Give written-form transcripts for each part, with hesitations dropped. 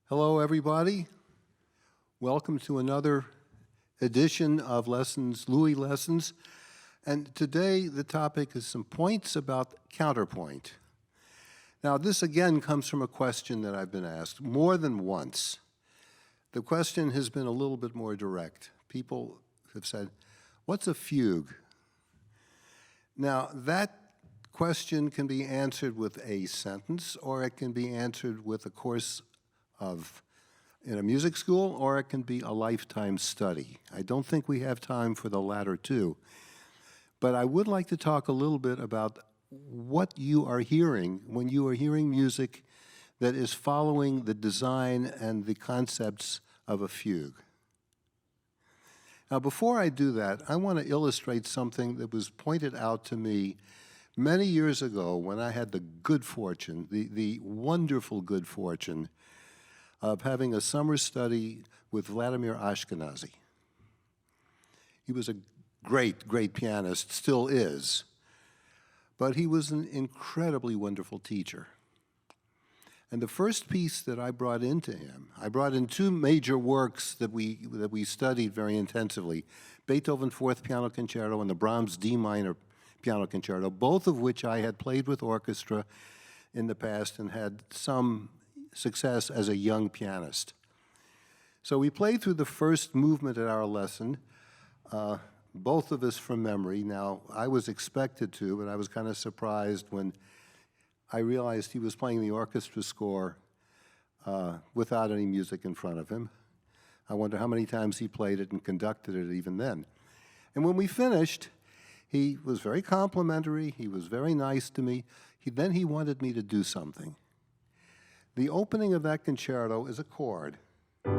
Hello, everybody. Welcome to another edition of Louis Lessons. And today the topic is some points about counterpoint. Now, this again comes from a question that I've been asked more than once. The question has been a little bit more direct. People have said, what's a fugue? Now, that question can be answered with a sentence, or it can be answered with a course in a music school, or it can be a lifetime study. I don't think we have time for the latter two. But I would like to talk a little bit about what you are hearing when you are hearing music that is following the design and the concepts of a fugue. Now, before I do that, I want to illustrate something that was pointed out to me many years ago when I had the good fortune, the wonderful good fortune of having a summer study with Vladimir Ashkenazy. He was a great, great pianist, still is, but he was an incredibly wonderful teacher. And the first piece that I brought into him, I brought in two major works that we studied very intensively, Beethoven Fourth Piano Concerto and the Brahms D minor Piano Concerto, both of which I had played with orchestra in the past and had some success as a young pianist. So we played through the first movement at our lesson, both of us from memory. Now, I was expected to, but I was kind of surprised when I realized he was playing the orchestra score without any music in front of him. I wonder how many times he played it and conducted it even then. And when we finished, he was very complimentary. He was very nice to me. Then he wanted me to do something. The opening of that concerto is a chord. My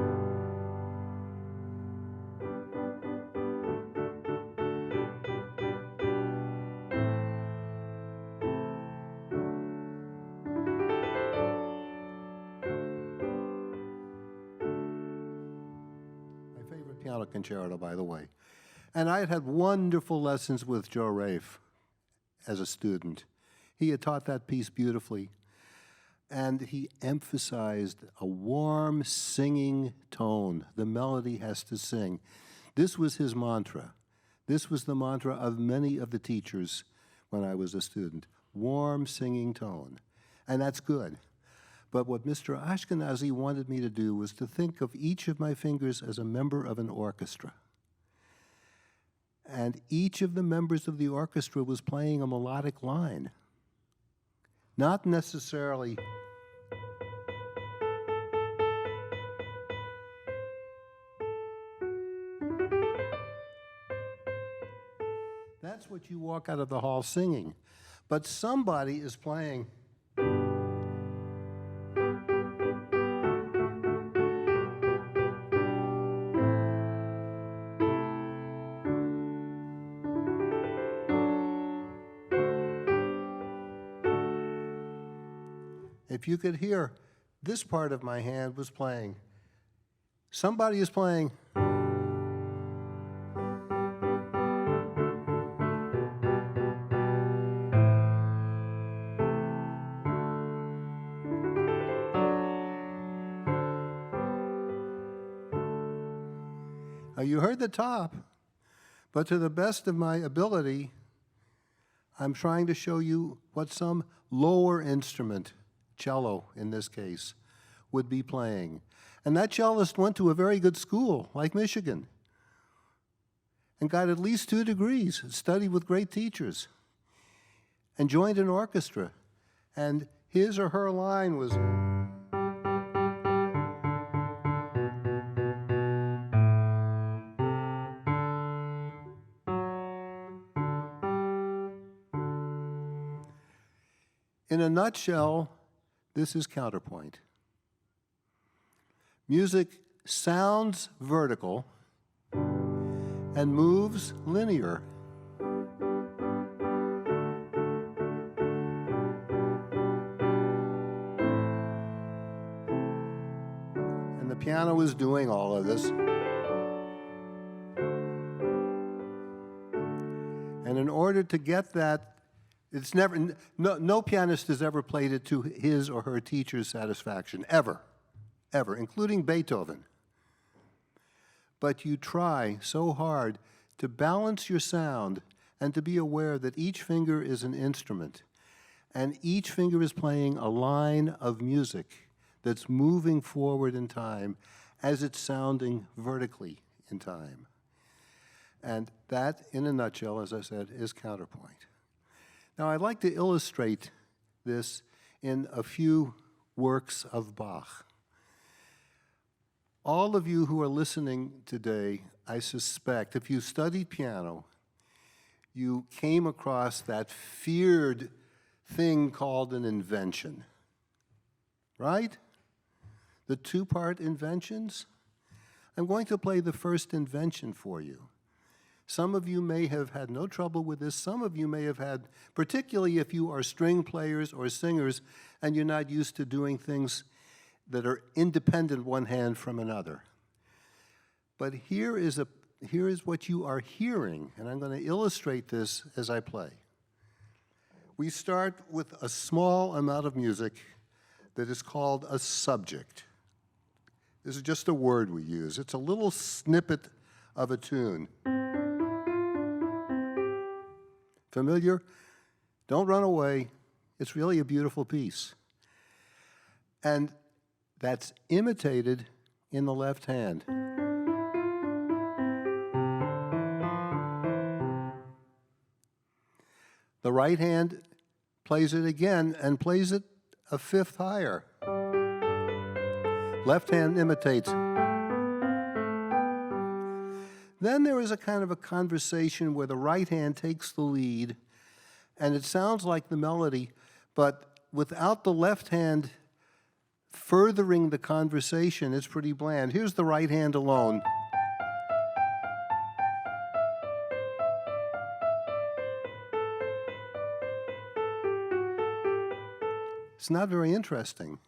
favorite piano concerto, by the way. And I had had wonderful lessons with Joe Rafe as a student. He had taught that piece beautifully. And he emphasized a warm singing tone. The melody has to sing. This was his mantra. This was the mantra of many of the teachers when I was a student. Warm singing tone. And that's good. But what Mr. Ashkenazy wanted me to do was to think of each of my fingers as a member of an orchestra. And each of the members of the orchestra was playing a melodic line. Not necessarily that's what you walk out of the hall singing. But somebody is playing. If you could hear, this part of my hand was playing. Somebody is playing. Now, you heard the top, but to the best of my ability, I'm trying to show you what some lower instrument, cello in this case, would be playing. And that cellist went to a very good school, like Michigan, and got at least 2 degrees, studied with great teachers, and joined an orchestra. And his or her line was... In a nutshell, this is counterpoint. Music sounds vertical and moves linear. And the piano is doing all of this. And in order to get that, it's never, no pianist has ever played it to his or her teacher's satisfaction, ever, ever, including Beethoven. But you try so hard to balance your sound and to be aware that each finger is an instrument, and each finger is playing a line of music that's moving forward in time as it's sounding vertically in time. And that, in a nutshell, as I said, is counterpoint. Now, I'd like to illustrate this in a few works of Bach. All of you who are listening today, I suspect, if you studied piano, you came across that feared thing called an invention, right? The two-part inventions? I'm going to play the first invention for you. Some of you may have had no trouble with this. Some of you may have had, particularly if you are string players or singers and you're not used to doing things that are independent one hand from another. But here is what you are hearing, and I'm going to illustrate this as I play. We start with a small amount of music that is called a subject. This is just a word we use. It's a little snippet of a tune. Familiar? Don't run away. It's really a beautiful piece. And that's imitated in the left hand. The right hand plays it again and plays it a fifth higher. Left hand imitates. Then there is a kind of a conversation where the right hand takes the lead, and it sounds like the melody, but without the left hand furthering the conversation, it's pretty bland. Here's the right hand alone. It's not very interesting.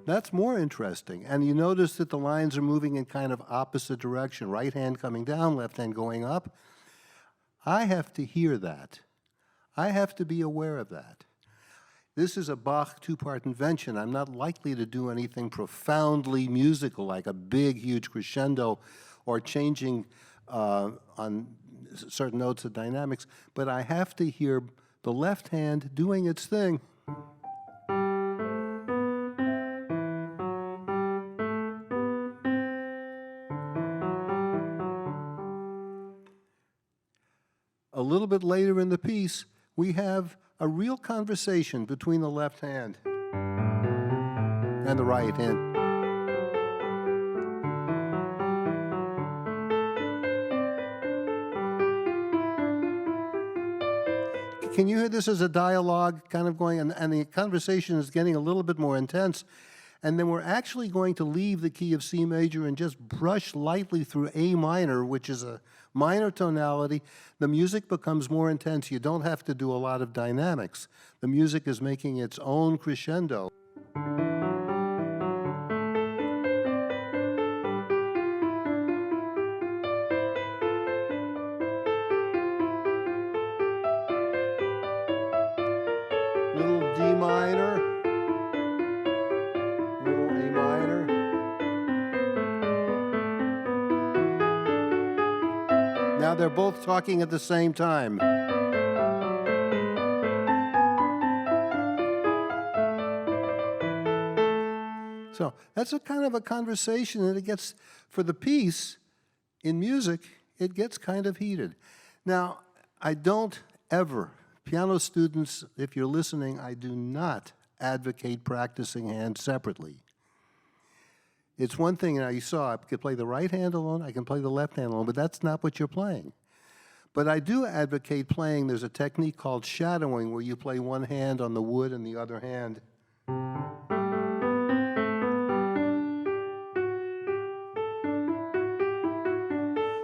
That's more interesting. And you notice that the lines are moving in kind of opposite direction. Right hand coming down, left hand going up. I have to hear that. I have to be aware of that. This is a Bach two-part invention. I'm not likely to do anything profoundly musical, like a big, huge crescendo or changing on certain notes of dynamics, but I have to hear the left hand doing its thing. A little bit later in the piece, we have a real conversation between the left hand and the right hand. Can you hear this as a dialogue kind of going, and the conversation is getting a little bit more intense, and then we're actually going to leave the key of C major and just brush lightly through A minor, which is a minor tonality. The music becomes more intense. You don't have to do a lot of dynamics. The music is making its own crescendo. Little D minor, little A minor. Now they're both talking at the same time. So that's a kind of a conversation, and it gets, for the piece, in music, it gets kind of heated. Now, I don't ever, piano students, if you're listening, I do not advocate practicing hands separately. It's one thing, now you saw, I could play the right hand alone, I can play the left hand alone, but that's not what you're playing. But I do advocate playing, there's a technique called shadowing, where you play one hand on the wood and the other hand.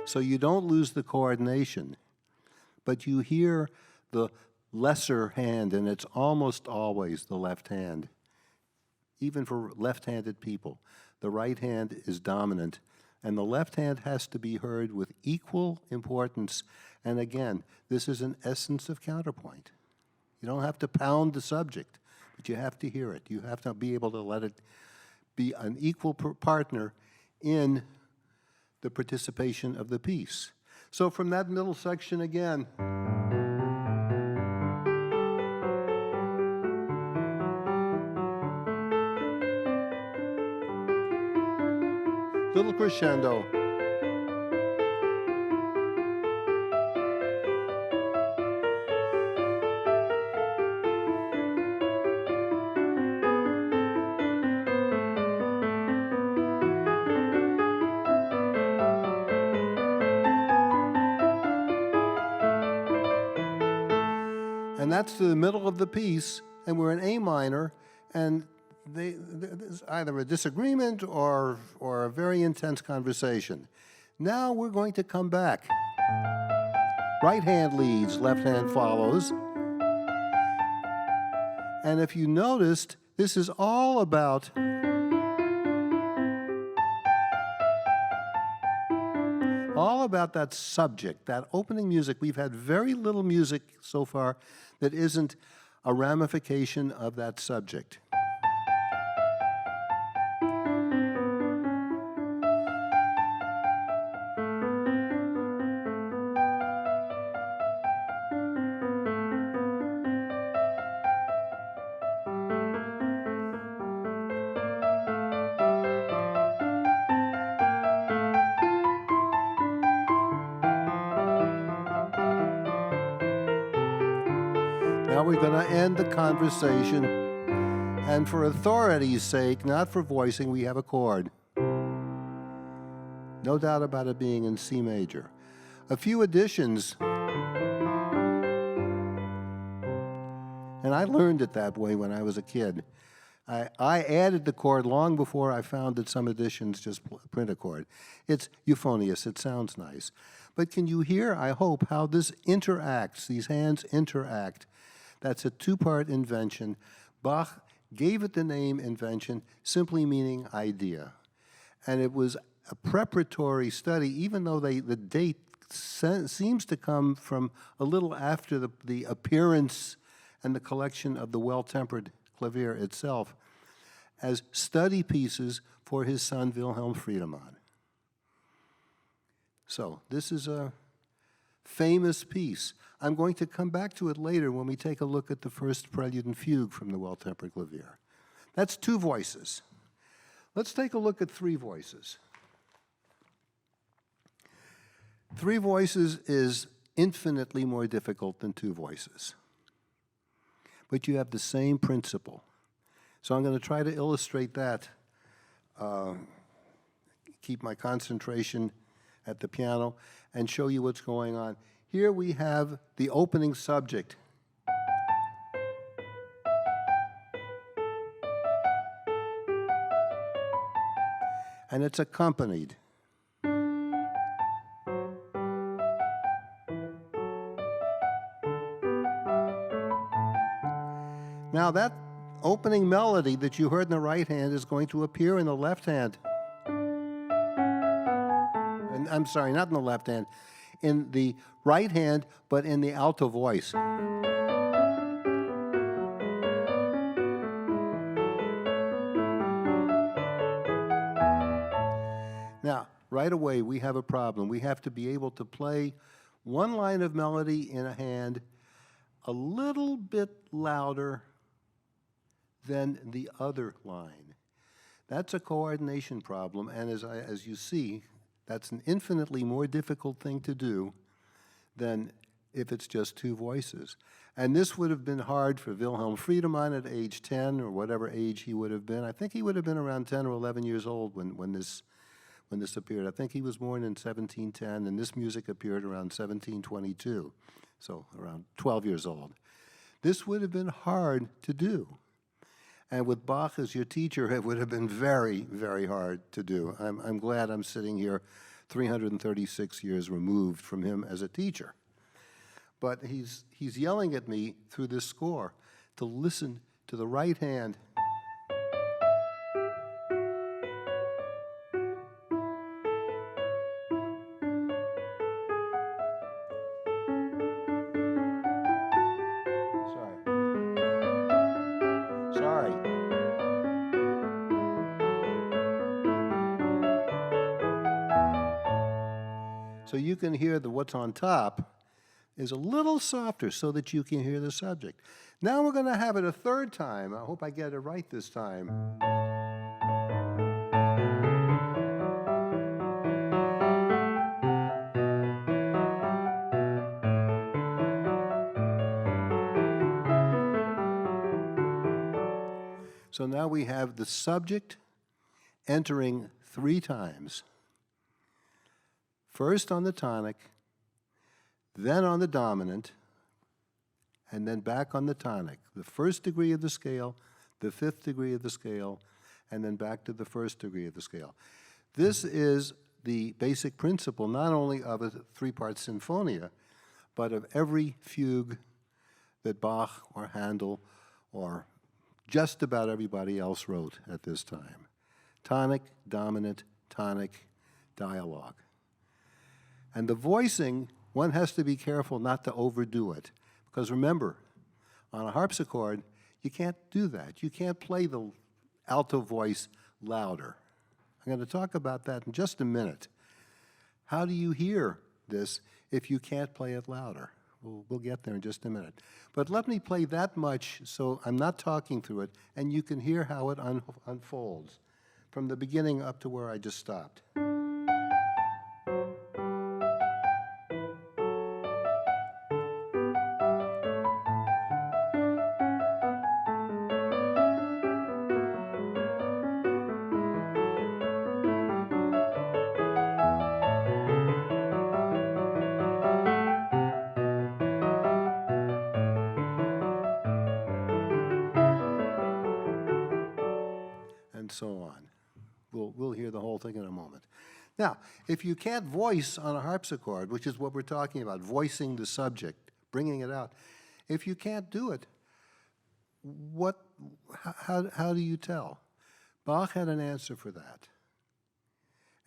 So you don't lose the coordination, but you hear the lesser hand, and it's almost always the left hand. Even for left-handed people, the right hand is dominant, And the left hand has to be heard with equal importance. And again, this is an essence of counterpoint. You don't have to pound the subject, but you have to hear it. You have to be able to let it be an equal partner in the participation of the piece. So from that middle section again, little crescendo. And that's to the middle of the piece, and we're in A minor, and there's either a disagreement or a very intense conversation. Now we're going to come back. Right hand leads, left hand follows. And if you noticed, this is all about that subject, that opening music. We've had very little music so far that isn't a ramification of that subject. Now we're going to end the conversation, and for authority's sake, not for voicing, we have a chord. No doubt about it being in C major. A few additions, and I learned it that way when I was a kid. I added the chord long before I found that some editions just print a chord. It's euphonious, it sounds nice. But can you hear, I hope, how this interacts, these hands interact? That's a two-part invention. Bach gave it the name invention, simply meaning idea. And it was a preparatory study, even though the date seems to come from a little after the appearance and the collection of the Well-Tempered Clavier itself, as study pieces for his son Wilhelm Friedemann. So this is a famous piece. I'm going to come back to it later when we take a look at the first prelude and fugue from the Well-Tempered Clavier. That's two voices. Let's take a look at three voices. Three voices is infinitely more difficult than two voices. But you have the same principle. So I'm going to try to illustrate that, keep my concentration at the piano, and show you what's going on. Here we have the opening subject. And it's accompanied. Now that opening melody that you heard in the right hand is going to appear in the left hand. And I'm sorry, not in the left hand, in the right hand, but in the alto voice. Now, right away, we have a problem. We have to be able to play one line of melody in a hand a little bit louder than the other line. That's a coordination problem, and as you see, that's an infinitely more difficult thing to do than if it's just two voices. And this would have been hard for Wilhelm Friedemann at age 10 or whatever age he would have been. I think he would have been around 10 or 11 years old when this appeared. I think he was born in 1710, and this music appeared around 1722, so around 12 years old. This would have been hard to do. And with Bach as your teacher, it would have been very, very hard to do. I'm glad I'm sitting here 336 years removed from him as a teacher. But he's yelling at me through this score to listen to the right hand. you can hear that what's on top is a little softer so that you can hear the subject. Now we're going to have it a third time. I hope I get it right this time. So now we have the subject entering 3 times. First on the tonic, then on the dominant, and then back on the tonic. The 1st degree of the scale, the 5th degree of the scale, and then back to the 1st degree of the scale. This is the basic principle not only of a 3-part sinfonia, but of every fugue that Bach or Handel or just about everybody else wrote at this time. Tonic, dominant, tonic, dialogue. And the voicing, one has to be careful not to overdo it. Because remember, on a harpsichord, you can't do that. You can't play the alto voice louder. I'm going to talk about that in just a minute. How do you hear this if you can't play it louder? We'll get there in just a minute. But let me play that much so I'm not talking through it, and you can hear how it unfolds from the beginning up to where I just stopped. And so on. We'll hear the whole thing in a moment. Now, if you can't voice on a harpsichord, which is what we're talking about, voicing the subject, bringing it out, if you can't do it, how do you tell? Bach had an answer for that.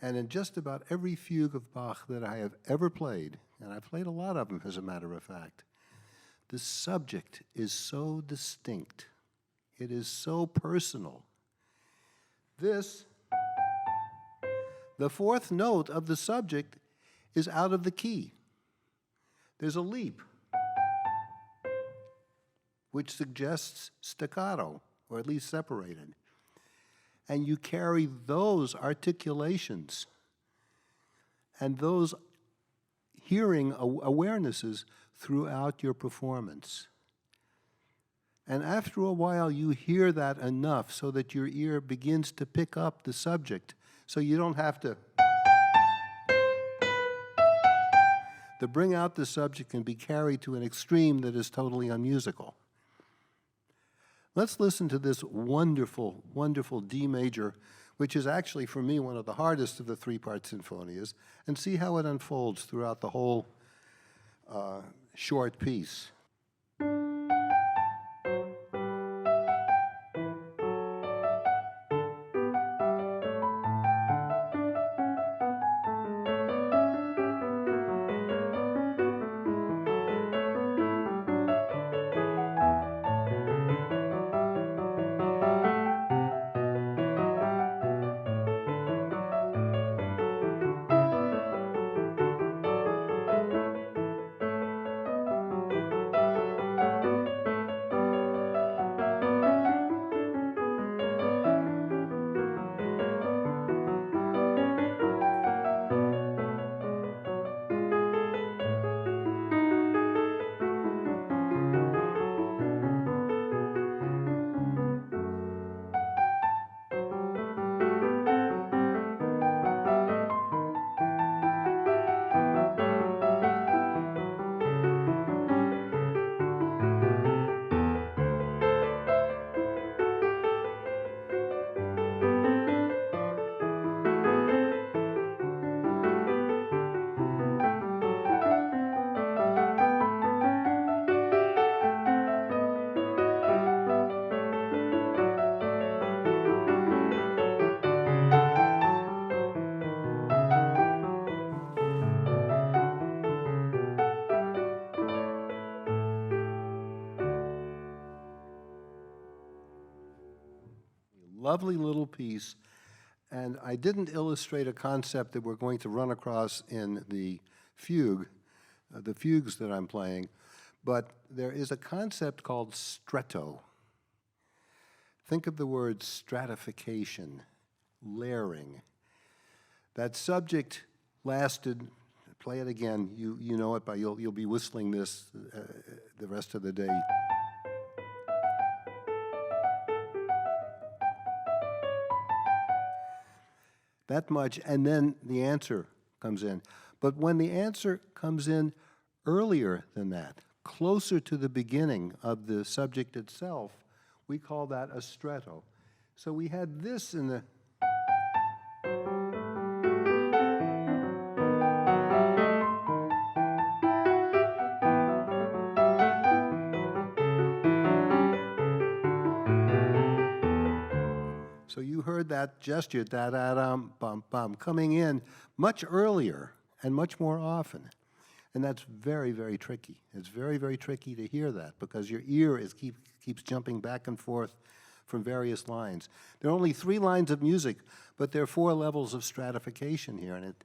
And in just about every fugue of Bach that I have ever played, and I've played a lot of them as a matter of fact, the subject is so distinct. It is so personal. This, the 4th note of the subject, is out of the key. There's a leap, which suggests staccato, or at least separated. And you carry those articulations and those hearing awarenesses throughout your performance. And after a while, you hear that enough so that your ear begins to pick up the subject, so you don't have to. The bring out the subject can be carried to an extreme that is totally unmusical. Let's listen to this wonderful, wonderful D major, which is actually, for me, one of the hardest of the 3-part sinfonias, and see how it unfolds throughout the whole short piece. Lovely little piece, and I didn't illustrate a concept that we're going to run across in the fugue, the fugues that I'm playing, but there is a concept called stretto. Think of the word stratification, layering. That subject lasted, play it again, you know it, but you'll be whistling this the rest of the day. That much, and then the answer comes in. But when the answer comes in earlier than that, closer to the beginning of the subject itself, we call that a stretto. So we had this in the... So you heard that gesture, da-da-dum, bum-bum, coming in much earlier and much more often. And that's very, very tricky. It's very, very tricky to hear that because your ear keeps jumping back and forth from various lines. There are only 3 lines of music, but there are 4 levels of stratification here, and it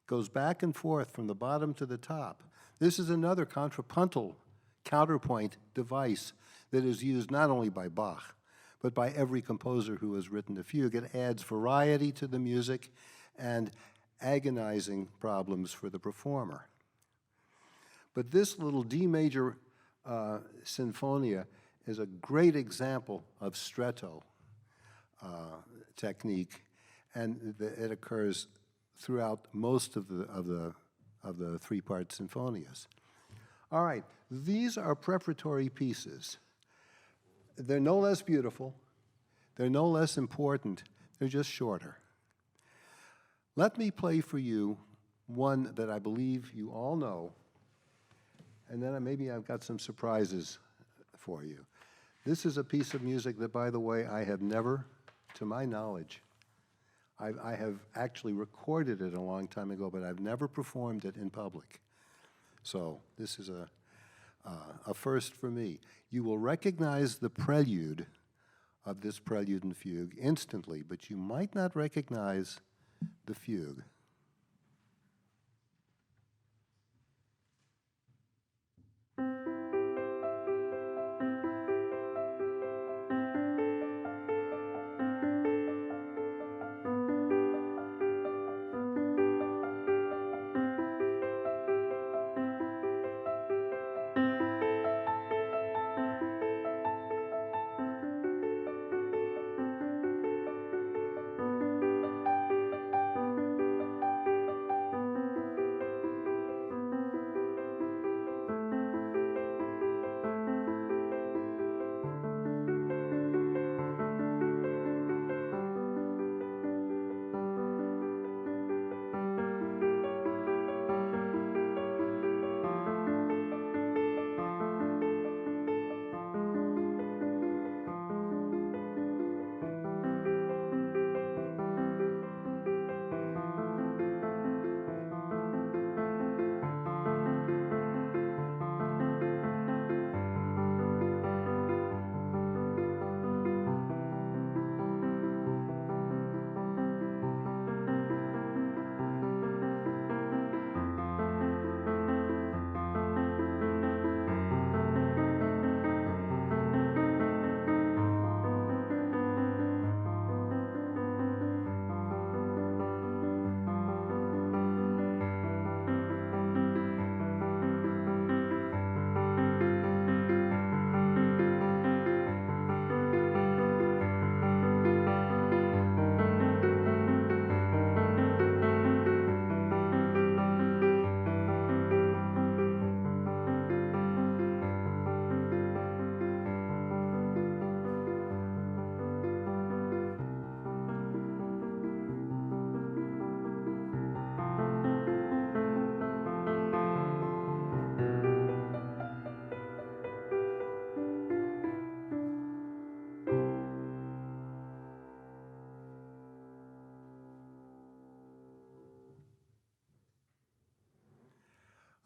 goes back and forth from the bottom to the top. This is another contrapuntal counterpoint device that is used not only by Bach, but by every composer who has written a fugue. It adds variety to the music and agonizing problems for the performer. But this little D major sinfonia is a great example of stretto technique, and it occurs throughout most of the 3-part sinfonias. All right, these are preparatory pieces. They're no less beautiful, they're no less important, they're just shorter. Let me play for you one that I believe you all know, and then maybe I've got some surprises for you. This is a piece of music that, by the way, I have never, to my knowledge, I have actually recorded it a long time ago, but I've never performed it in public. So this is a first for me. You will recognize the prelude of this prelude and fugue instantly, but you might not recognize the fugue.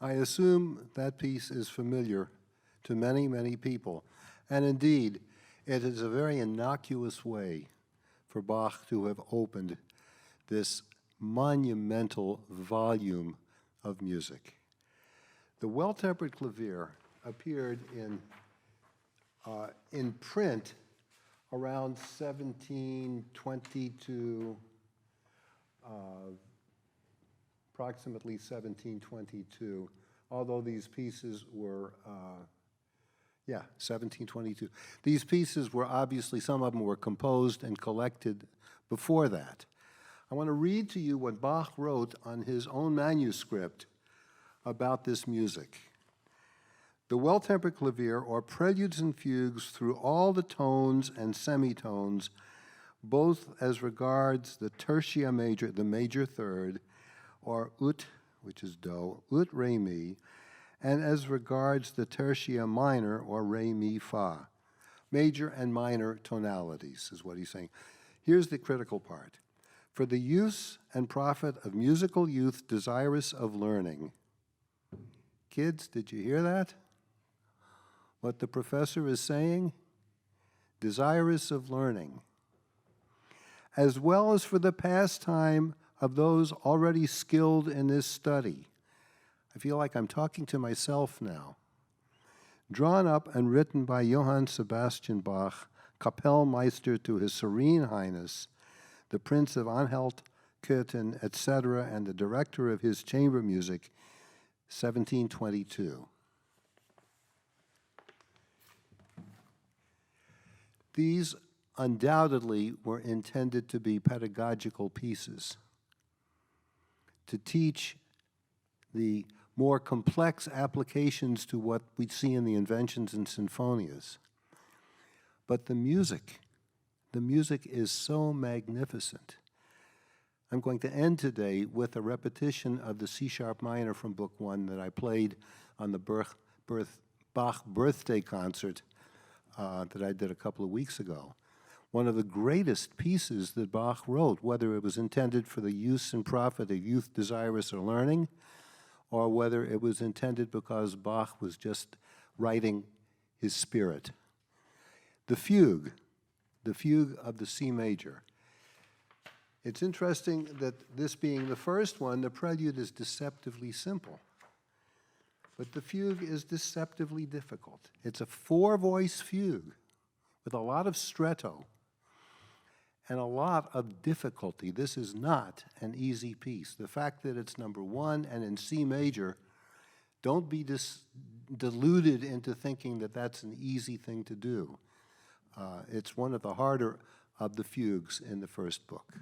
I assume that piece is familiar to many, many people. And indeed, it is a very innocuous way for Bach to have opened this monumental volume of music. The Well-Tempered Clavier appeared in print around 1720 to approximately 1722, although these pieces were, 1722. These pieces were obviously, some of them were composed and collected before that. I want to read to you what Bach wrote on his own manuscript about this music. The Well-Tempered Clavier, or preludes and fugues through all the tones and semitones, both as regards the tertia major, the major third, or ut, which is do, ut, re, mi, and as regards the tertia minor, or re, mi, fa. Major and minor tonalities is what he's saying. Here's the critical part. For the use and profit of musical youth desirous of learning. Kids, did you hear that? What the professor is saying? Desirous of learning. As well as for the pastime of those already skilled in this study. I feel like I'm talking to myself now. Drawn up and written by Johann Sebastian Bach, Kapellmeister to His Serene Highness, the Prince of Anhalt, Köthen, etc., and the director of his chamber music, 1722. These undoubtedly were intended to be pedagogical pieces, to teach the more complex applications to what we see in the inventions and sinfonias. But the music is so magnificent. I'm going to end today with a repetition of the C-sharp minor from Book 1 that I played on the Bach birthday concert that I did a couple of weeks ago. One of the greatest pieces that Bach wrote, whether it was intended for the use and profit of youth desirous of learning, or whether it was intended because Bach was just writing his spirit. The Fugue of the C major. It's interesting that this being the first one, the prelude is deceptively simple. But the fugue is deceptively difficult. It's a four-voice fugue with a lot of stretto and a lot of difficulty. This is not an easy piece. The fact that it's number one and in C major, don't be deluded into thinking that that's an easy thing to do. It's one of the harder of the fugues in the first book.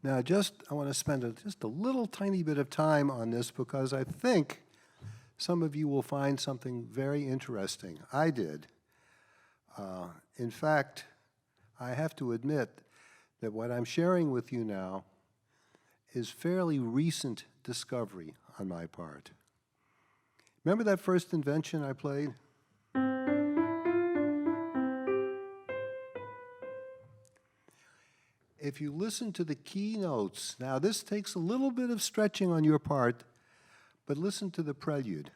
Now, I want to spend just a little tiny bit of time on this because I think some of you will find something very interesting. I did. In fact, I have to admit that what I'm sharing with you now is fairly recent discovery on my part. Remember that first invention I played? If you listen to the key notes, now this takes a little bit of stretching on your part, but listen to the prelude.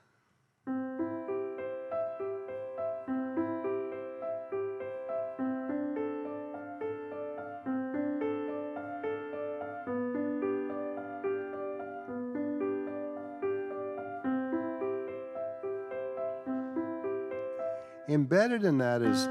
Embedded in that is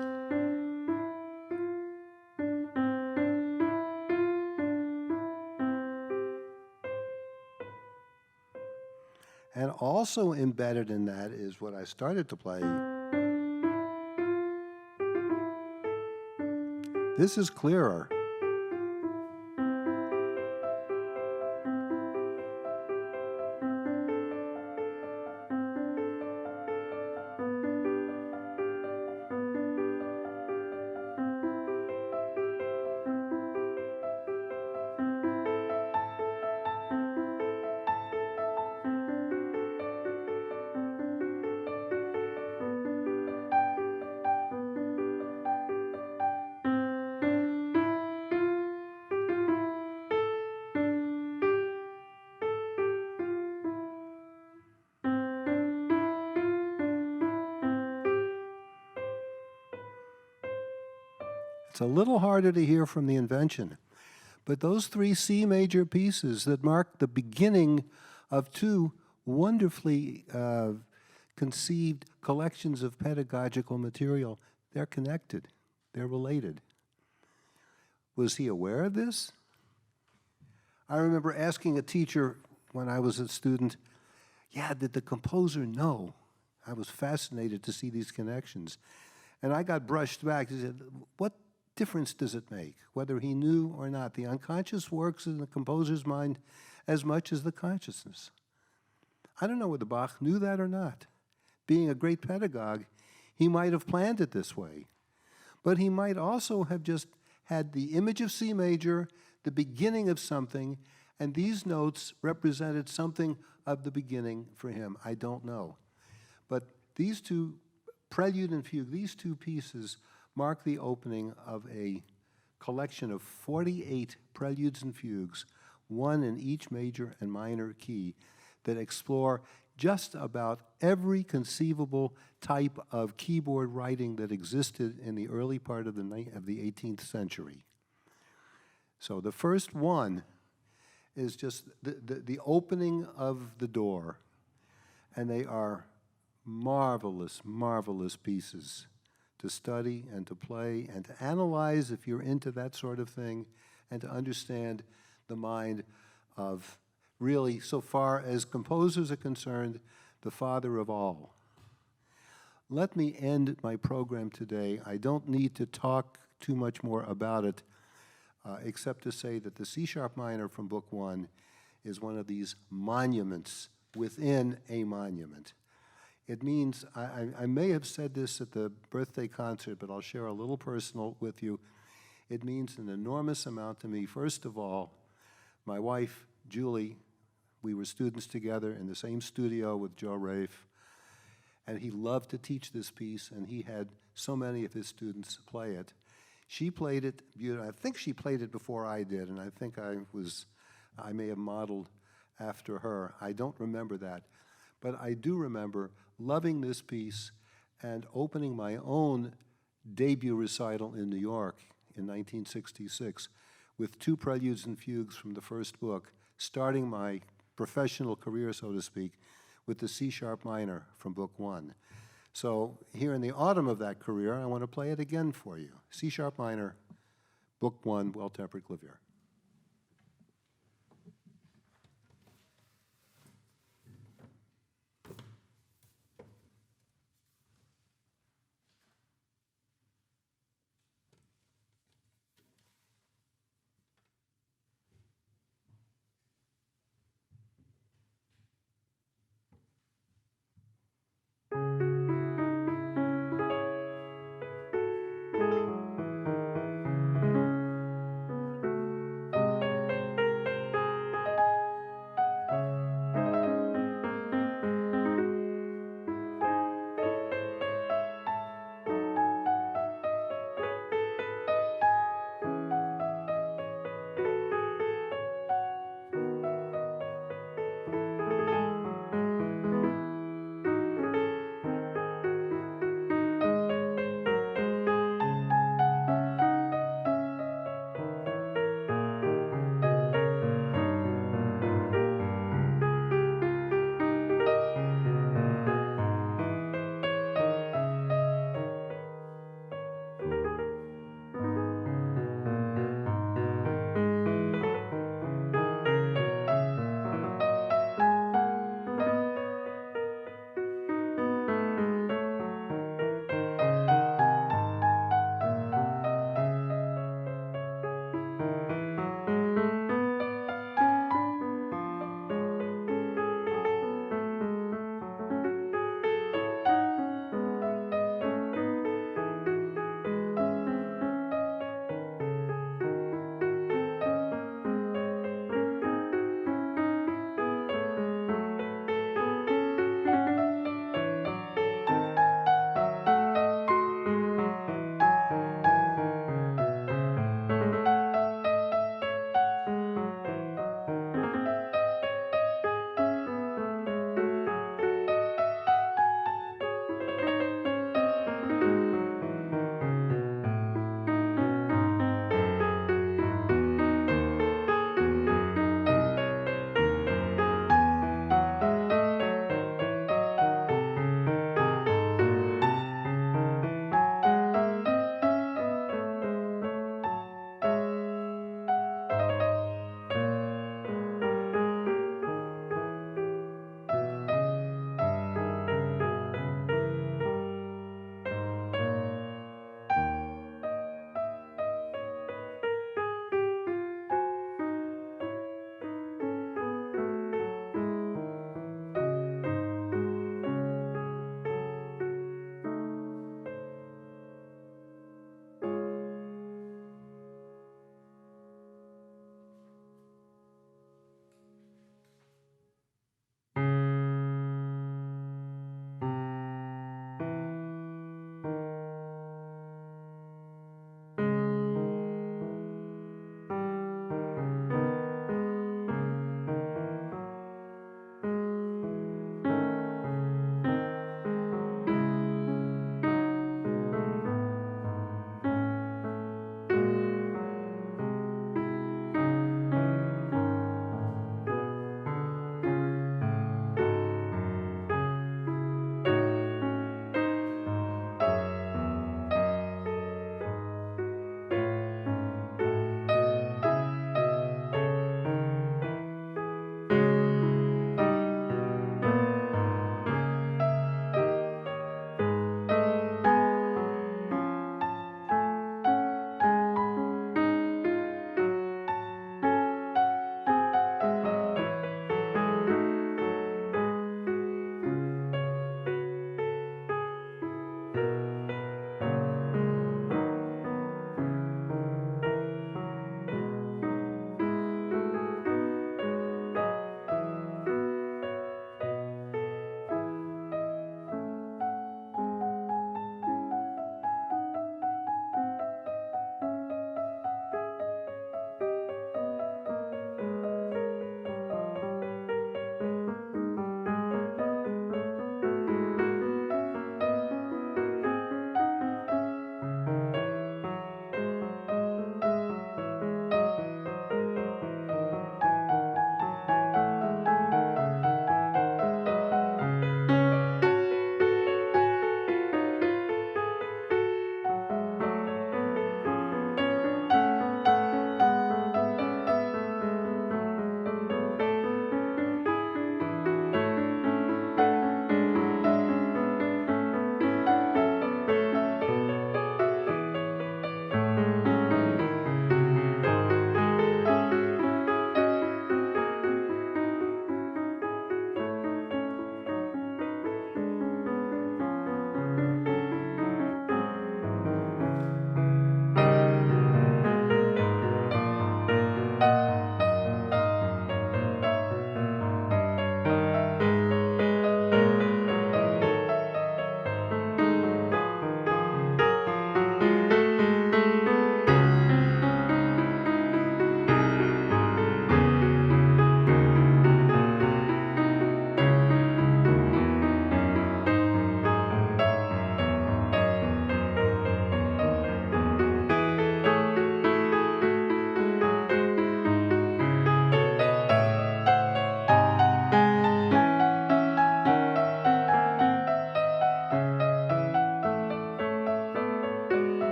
and also embedded in that is what I started to play. This is clearer. It's a little harder to hear from the invention, but those three C major pieces that mark the beginning of two wonderfully conceived collections of pedagogical material, they're connected, they're related. Was he aware of this? I remember asking a teacher when I was a student, did the composer know? I was fascinated to see these connections. And I got brushed back. He said, what difference does it make, whether he knew or not? The unconscious works in the composer's mind as much as the consciousness. I don't know whether Bach knew that or not. Being a great pedagogue, he might have planned it this way. But he might also have just had the image of C major, the beginning of something, and these notes represented something of the beginning for him. I don't know. But these two, Prelude and Fugue, these two pieces mark the opening of a collection of 48 preludes and fugues, one in each major and minor key, that explore just about every conceivable type of keyboard writing that existed in the early part of the 18th century. So the first one is just the opening of the door, and they are marvelous, marvelous pieces to study and to play and to analyze if you're into that sort of thing, and to understand the mind of, really, so far as composers are concerned, the father of all. Let me end my program today. I don't need to talk too much more about it, except to say that the C-sharp minor from Book 1 is one of these monuments within a monument. It means, I may have said this at the birthday concert, but I'll share a little personal with you. It means an enormous amount to me. First of all, my wife, Julie, we were students together in the same studio with Joe Rafe, and he loved to teach this piece, and he had so many of his students play it. She played it beautifully. I think she played it before I did, and I think I may have modeled after her. I don't remember that. But I do remember loving this piece and opening my own debut recital in New York in 1966 with two preludes and fugues from the first book, starting my professional career, so to speak, with the C-sharp minor from Book 1. So here in the autumn of that career, I want to play it again for you. C-sharp minor, Book 1, Well-Tempered Clavier.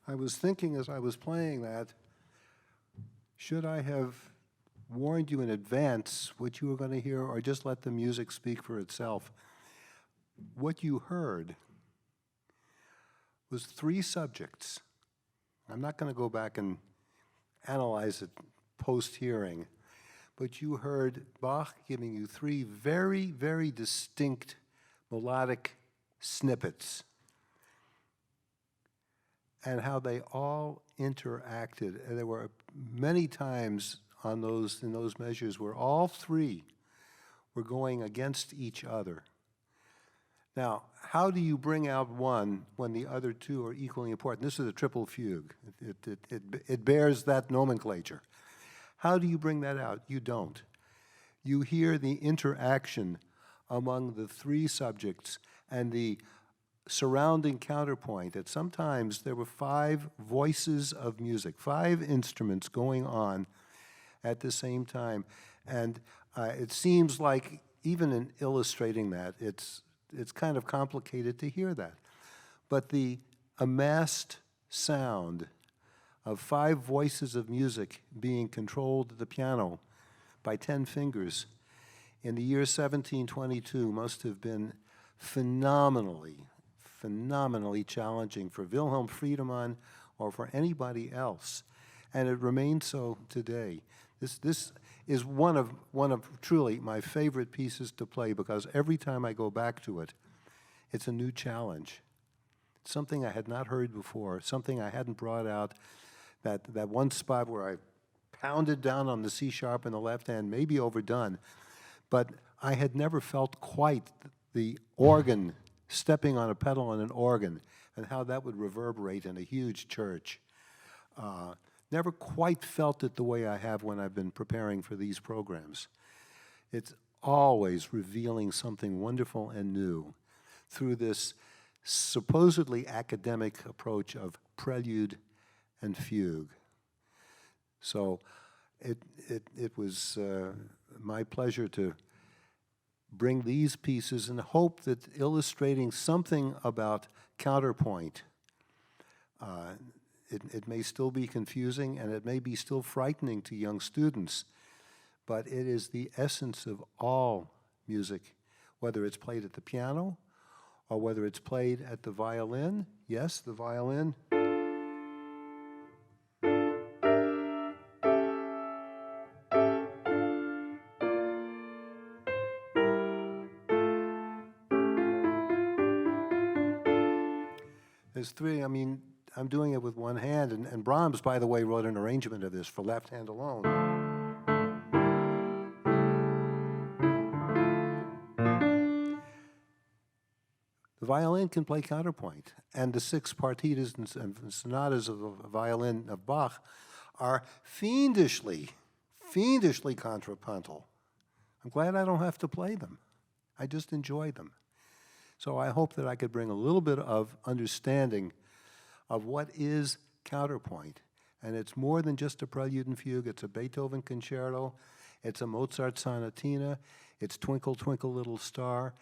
I was thinking as I was playing that, should I have warned you in advance what you were going to hear, or just let the music speak for itself? What you heard was three subjects. I'm not going to go back and analyze it post-hearing, but you heard Bach giving you three very, very distinct melodic snippets, and how they all interacted. And there were many times in those measures where all three were going against each other. Now, how do you bring out one when the other two are equally important? This is a triple fugue. It bears that nomenclature. How do you bring that out? You don't. You hear the interaction among the three subjects and the surrounding counterpoint, that sometimes there were 5 voices of music, 5 instruments going on at the same time. And it seems like, even in illustrating that, it's kind of complicated to hear that. But the amassed sound of 5 voices of music being controlled at the piano by 10 fingers in the year 1722 must have been phenomenally challenging for Wilhelm Friedemann or for anybody else, and it remains so today. This is one of truly my favorite pieces to play, because every time I go back to it, it's a new challenge. Something I had not heard before, something I hadn't brought out. That one spot where I pounded down on the C sharp in the left hand, maybe overdone, but I had never felt quite the organ stepping on a pedal on an organ, and how that would reverberate in a huge church. Never quite felt it the way I have when I've been preparing for these programs. It's always revealing something wonderful and new through this supposedly academic approach of prelude and fugue. So it was my pleasure to bring these pieces in the hope that illustrating something about counterpoint, it may still be confusing and it may be still frightening to young students, but it is the essence of all music, whether it's played at the piano or whether it's played at the violin. Yes, the violin. There's 3, I mean, I'm doing it with one hand, and Brahms, by the way, wrote an arrangement of this for left hand alone. The violin can play counterpoint, and the 6 partitas and sonatas of the violin of Bach are fiendishly contrapuntal. I'm glad I don't have to play them. I just enjoy them. So I hope that I could bring a little bit of understanding of what is counterpoint. And it's more than just a prelude and fugue. It's a Beethoven concerto. It's a Mozart sonatina. It's Twinkle, Twinkle, Little Star.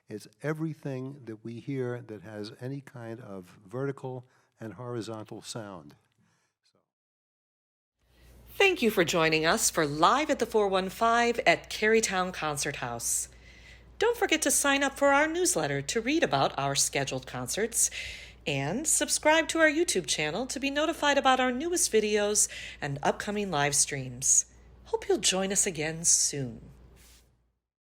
It's everything that we hear that has any kind of vertical and horizontal sound. Thank you for joining us for Live at the 415 at Kerrytown Concert House. Don't forget to sign up for our newsletter to read about our scheduled concerts, and subscribe to our YouTube channel to be notified about our newest videos and upcoming live streams. Hope you'll join us again soon.